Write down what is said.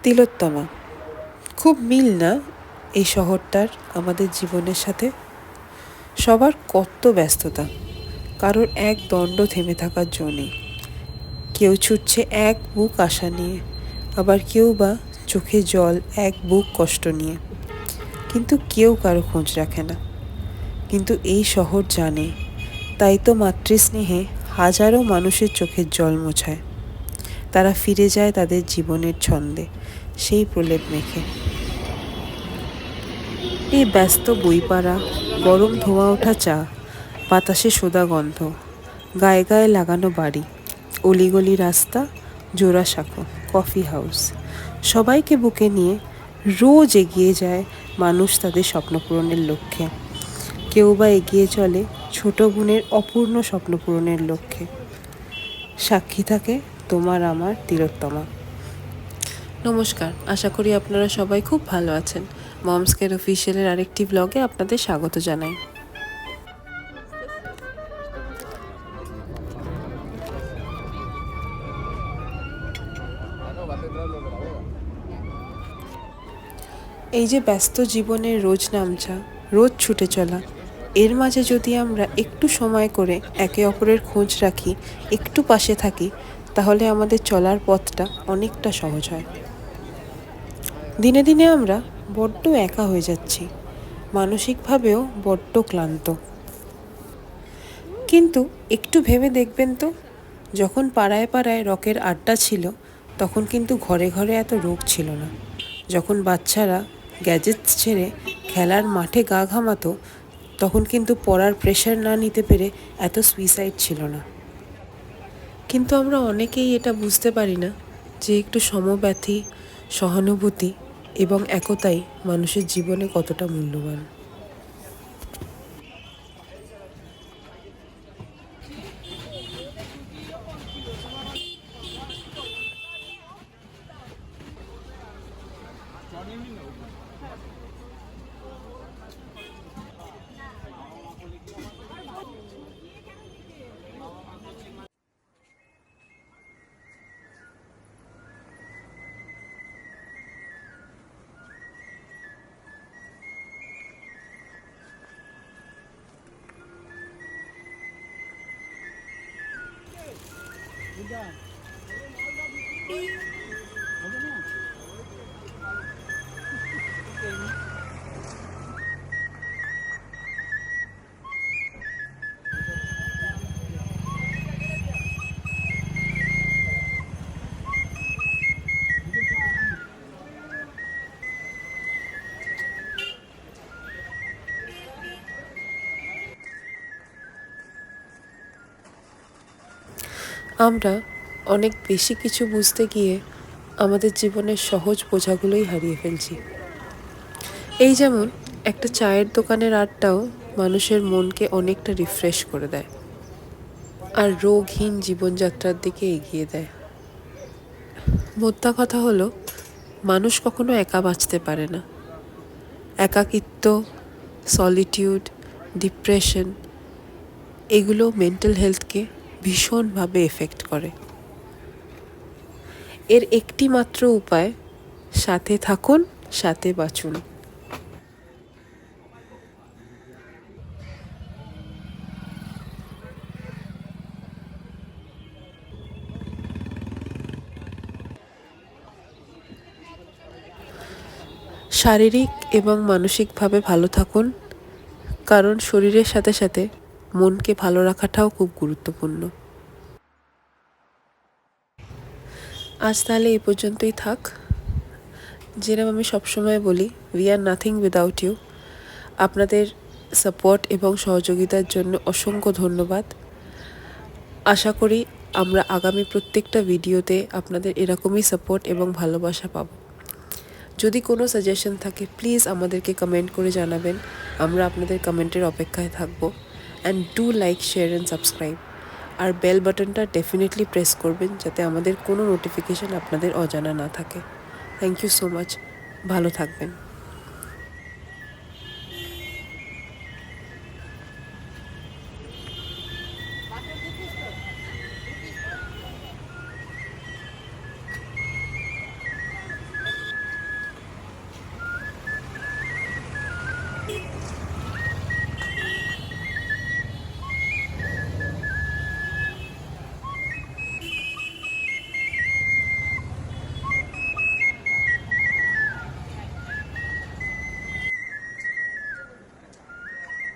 তিলোত্তমা। খুব মিল না এই শহরটার আমাদের জীবনের সাথে? সবার কত ব্যস্ততা, কারোর এক দণ্ড থেমে থাকার জো নেই। কেউ ছুটছে এক বুক আশা নিয়ে, আবার কেউ বা চোখে জল এক বুক কষ্ট নিয়ে। কিন্তু কেউ কারো খোঁজ রাখে না। কিন্তু এই শহর জানে, তাই তো মাতৃস্নেহে হাজারো মানুষের চোখের জল মোছায়। তারা ফিরে যায় তাদের জীবনের ছন্দে, সেই প্রলেপ মেখে। এই ব্যস্ত বইপাড়া, গরম ধোঁয়া ওঠা চা, বাতাসে সোদা গন্ধ, গায়ে গায়ে লাগানো বাড়ি, অলিগলি রাস্তা, জোড়াসাঁকো, কফি হাউস, সবাইকে বুকে নিয়ে রোজ এগিয়ে যায় মানুষ তাদের স্বপ্ন পূরণের লক্ষ্যে। কেউ বা এগিয়ে চলে ছোট বোনের অপূর্ণ স্বপ্ন পূরণের লক্ষ্যে। সাক্ষী থাকে তোমার আমার তিলোত্তমা। নমস্কার, আশা করি আপনারা সবাই খুব ভালো আছেন। মমস কেয়ার অফিসিয়ালের আরেকটি ব্লগে আপনাদের স্বাগত জানাই। এই যে ব্যস্ত জীবনের রোজ নামছা, রোজ ছুটে চলা, এর মাঝে যদি আমরা একটু সময় করে একে অপরের খোঁজ রাখি, একটু পাশে থাকি, তাহলে আমাদের চলার পথটা অনেকটা সহজ হয়। দিনে দিনে আমরা বড্ড একা হয়ে যাচ্ছি, মানসিকভাবেও বড্ড ক্লান্ত। কিন্তু একটু ভেবে দেখবেন তো, যখন পাড়ায় পাড়ায় রকের আড্ডা ছিল, তখন কিন্তু ঘরে ঘরে এত রোগ ছিল না। যখন বাচ্চারা গ্যাজেটস ছেড়ে খেলার মাঠে গা ঘামাতো, তখন কিন্তু পড়ার প্রেশার না নিতে পেরে এত সুইসাইড ছিল না। কিন্তু আমরা অনেকেই এটা বুঝতে পারি না যে একটু সমব্যথী, সহানুভূতি এবং একতাই মানুষের জীবনে কতটা মূল্যবান। আমরা অনেক বেশি কিছু বুঝতে গিয়ে আমাদের জীবনের সহজ বোঝাগুলোই হারিয়ে ফেলছি। এই যেমন একটা চায়ের দোকানের আড্ডাও মানুষের মনকে অনেকটা রিফ্রেশ করে দেয়, আর রোগহীন জীবনযাত্রার দিকে এগিয়ে দেয়। মোদ্দা কথা হলো, মানুষ কখনো একা বাঁচতে পারে না। একাকিত্ব, সলিটিউড, ডিপ্রেশন, এগুলো মেন্টাল হেলথকে ভীষণভাবে এফেক্ট করে। এর একটি মাত্র উপায়, সাথে থাকুন, সাথে বাঁচুন। শারীরিক এবং মানসিকভাবে ভালো থাকুন, কারণ শরীরের সাথে সাথে মনকে ভালো রাখাটাও খুব গুরুত্বপূর্ণ। আজ তাহলে এই পর্যন্তই থাক। যেরকম আমি সবসময় বলি, we are nothing without you. আপনাদের সাপোর্ট এবং সহযোগিতার জন্য অসংখ্য ধন্যবাদ। আশা করি আমরা আগামী প্রত্যেকটা ভিডিওতে আপনাদের এরকমই সাপোর্ট এবং ভালোবাসা পাব। যদি কোনো সাজেশন থাকে, প্লিজ আমাদেরকে কমেন্ট করে জানাবেন। আমরা আপনাদের কমেন্টের অপেক্ষায় থাকবো। And do like, share and subscribe. আর বেল বাটনটা ডেফিনেটলি প্রেস করবেন, যাতে আমাদের কোনো নোটিফিকেশান আপনাদের অজানা না থাকে। Thank you so much. ভালো থাকবেন।